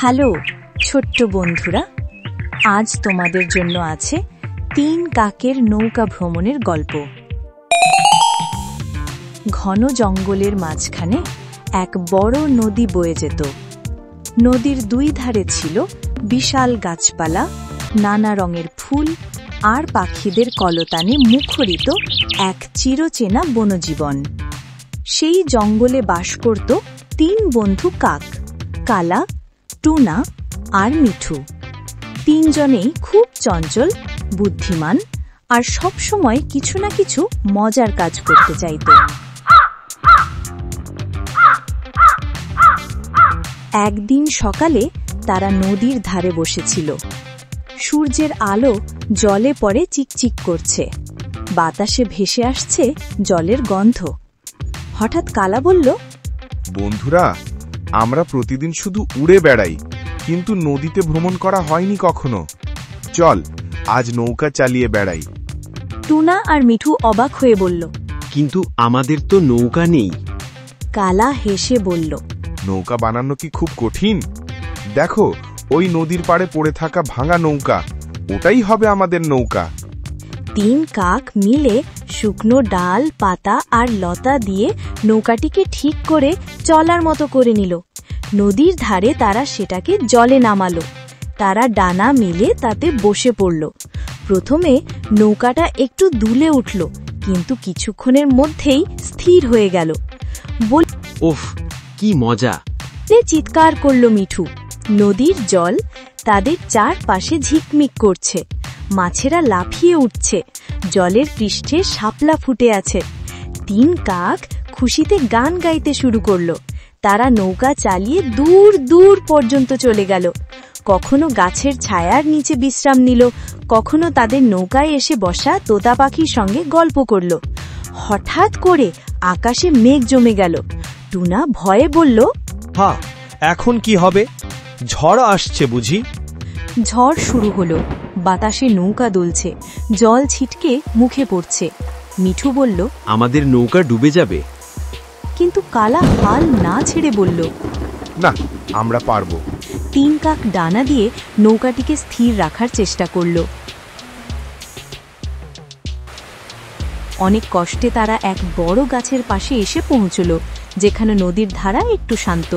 Hello ছোট্ট বন্ধুরা, আজ তোমাদের জন্য আছে 3 কাকের নৌকা ভ্রমণের গল্প। ঘন জঙ্গলের মাঝখানে এক বড় নদী বয়ে যেত। নদীর 2 ধারে ছিল বিশাল গাছপালা, নানা রঙের ফুল আর পাখিদের কলতানে মুখরিত এক চিরচেনা বনজীবন। সেই জঙ্গলে বাস করত 3 বন্ধু কাক, কালা, টুনা আর মিঠু। 3 জনেই খুব চঞ্চল, বুদ্ধিমান আর সবসময় কিছু না কিছু মজার কাজ করতে চাইত। একদিন সকালে তারা নদীর ধারে বসেছিল। সূর্যের আলো জলে পড়ে চিকচিক করছে, বাতাসে ভেসে আসছে জলের গন্ধ। হঠাৎ কালা বলল, বন্ধুরা, আমরা প্রতিদিন শুধু উড়ে বেড়াই, কিন্তু নদীতে ভ্রমণ করা হয়নি কখনো। চল, আজ নৌকা চালিয়ে বেড়াই। টুনা আর মিঠু অবাক হয়ে বলল, কিন্তু আমাদের তো নৌকা নেই। কালা হেসে বলল, নৌকা বানানো কি খুব কঠিন? দেখো, ওই নদীর পাড়ে পড়ে থাকা ভাঙা নৌকা, ওটাই হবে আমাদের নৌকা। 3 কাক মিলে শুকনো ডাল, পাতা আর লতা দিয়ে নৌকাটিকে ঠিক করে চলার মতো করে নিল। নদীর ধারে তারা সেটাকে জলে নামালো। তারা ডানা মিলে তাতে বসে পড়ল। প্রথমে নৌকাটা একটু দুলে উঠল, কিন্তু কিছুক্ষণের মধ্যেই স্থির হয়ে গেল। উফ, কি মজা! চিৎকার করল মিঠু। নদীর জল তাদের চারপাশে ঝিকমিক করছে, মাছেরা লাফিয়ে উঠছে, জলের পৃষ্ঠে শাপলা ফুটে আছে। 3 কাক খুশিতে গান গাইতে শুরু করল। তারা নৌকা চালিয়ে দূর দূর পর্যন্ত চলে গেল। কখনো গাছের ছায়ার নিচে বিশ্রাম নিল, কখনো তাদের নৌকায় এসে বসা তোতা পাখির সঙ্গে গল্প করল। হঠাৎ করে আকাশে মেঘ জমে গেল। টুনা ভয়ে বলল, হ্যাঁ, এখন কি হবে? ঝড় আসছে বুঝি? ঝড় শুরু হলো, বাতাসে নৌকা দুলছে, জল ছিটকে মুখে পড়ছে। মিঠু বলল, আমাদের নৌকা ডুবে যাবে। কিন্তু কালা হাল না ছেড়ে বলল, না, আমরা পারবো। 3 কাক ডানা দিয়ে নৌকাটিকে স্থির রাখার চেষ্টা করল। অনেক কষ্টে তারা এক বড় গাছের পাশে এসে পৌঁছল, যেখানে নদীর ধারা একটু শান্ত।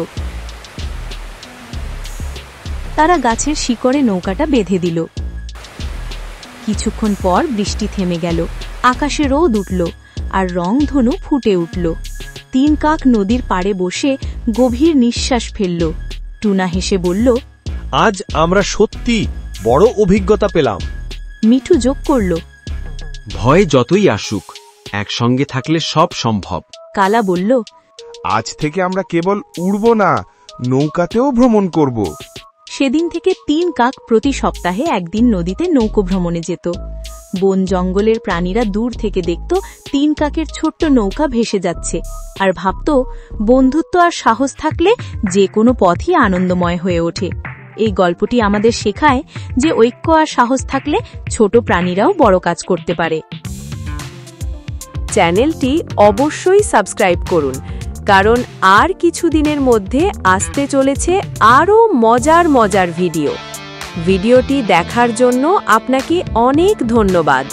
তারা গাছের শিকড়ে নৌকাটা বেঁধে দিল। কিছুক্ষণ পর বৃষ্টি থেমে গেল, আকাশে রোদ উঠল আর রংধনু ফুটে উঠল। 3 কাক নদীর পাড়ে বসে গভীর নিঃশ্বাস ফেলল। টুনা হেসে বলল, আজ আমরা সত্যি বড় অভিজ্ঞতা পেলাম। মিঠু যোগ করল, ভয় যতই আসুক, একসঙ্গে থাকলে সব সম্ভব। কালা বলল, আজ থেকে আমরা কেবল উড়ব না, নৌকাতেও ভ্রমণ করব। সেদিন থেকে 3 কাক প্রতি সপ্তাহে একদিন নদীতে নৌকো ভ্রমণে যেত। বন জঙ্গলের প্রাণীরা দূর থেকে দেখত 3 কাকের ছোট্ট নৌকা ভেসে যাচ্ছে, আর ভাবত বন্ধুত্ব আর সাহস থাকলে যে কোনো পথই আনন্দময় হয়ে ওঠে। এই গল্পটি আমাদের শেখায় যে ঐক্য আর সাহস থাকলে ছোট প্রাণীরাও বড় কাজ করতে পারে। চ্যানেলটি অবশ্যই সাবস্ক্রাইব করুন, কারণ আর কিছুদিনের মধ্যে আসতে চলেছে আরও মজার ভিডিওটি দেখার জন্য আপনাকে অনেক ধন্যবাদ।